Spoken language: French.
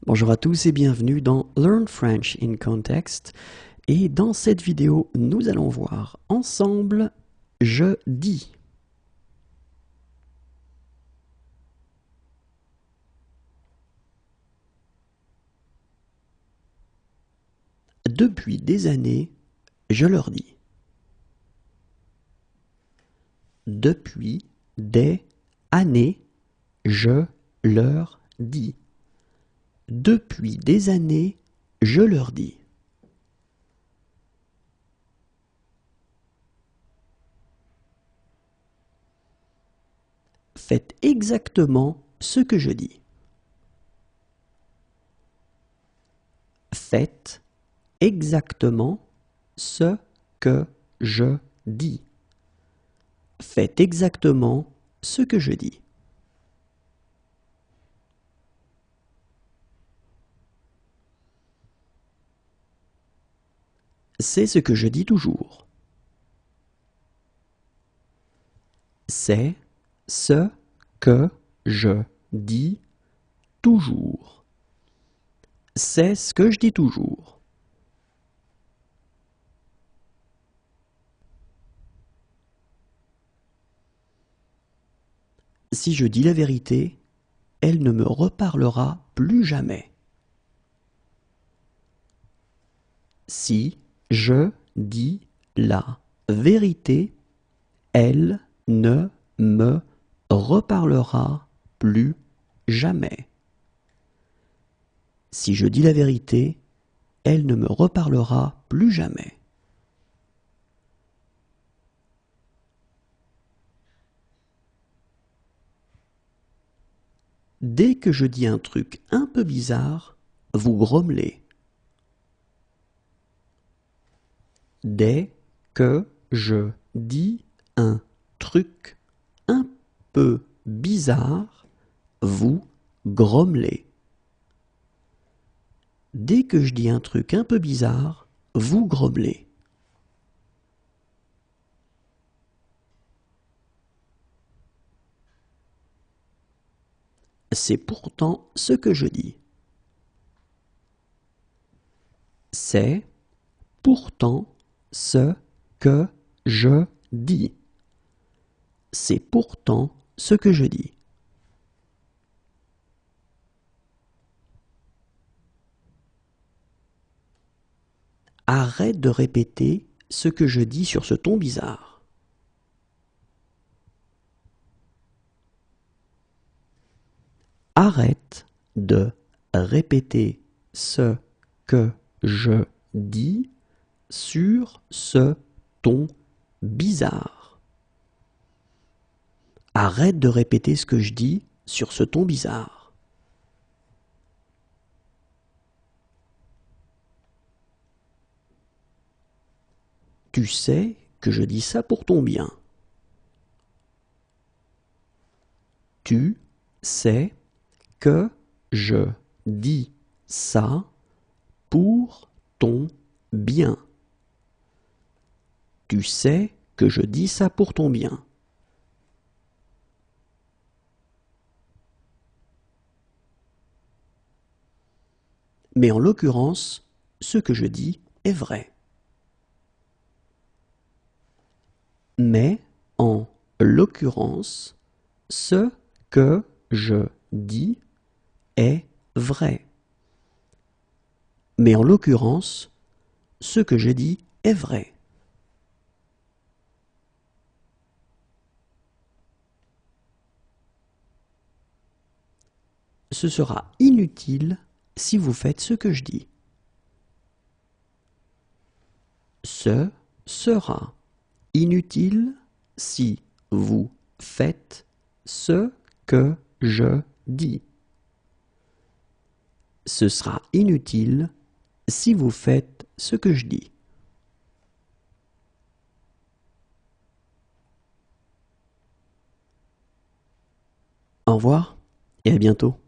Bonjour à tous et bienvenue dans Learn French in Context. Et dans cette vidéo, nous allons voir ensemble « je dis ». Depuis des années, je leur dis. Depuis des années, je leur dis. Depuis des années, je leur dis. Faites exactement ce que je dis. Faites exactement ce que je dis. Faites exactement ce que je dis. C'est ce que je dis toujours. C'est ce que je dis toujours. C'est ce que je dis toujours. Si je dis la vérité, elle ne me reparlera plus jamais. Si je dis la vérité, elle ne me reparlera plus jamais. Si je dis la vérité, elle ne me reparlera plus jamais. Dès que je dis un truc un peu bizarre, vous grommelez. Dès que je dis un truc un peu bizarre, vous grommelez. Dès que je dis un truc un peu bizarre, vous grommelez. C'est pourtant ce que je dis. C'est pourtant ce que je dis. C'est pourtant ce que je dis. Arrête de répéter ce que je dis sur ce ton bizarre. Arrête de répéter ce que je dis sur ce ton bizarre. Arrête de répéter ce que je dis sur ce ton bizarre. Tu sais que je dis ça pour ton bien. Tu sais que je dis ça pour ton bien. Tu sais que je dis ça pour ton bien. Mais en l'occurrence, ce que je dis est vrai. Mais en l'occurrence, ce que je dis est vrai. Mais en l'occurrence, ce que je dis est vrai. Ce sera inutile si vous faites ce que je dis. Ce sera inutile si vous faites ce que je dis. Ce sera inutile si vous faites ce que je dis. Au revoir et à bientôt.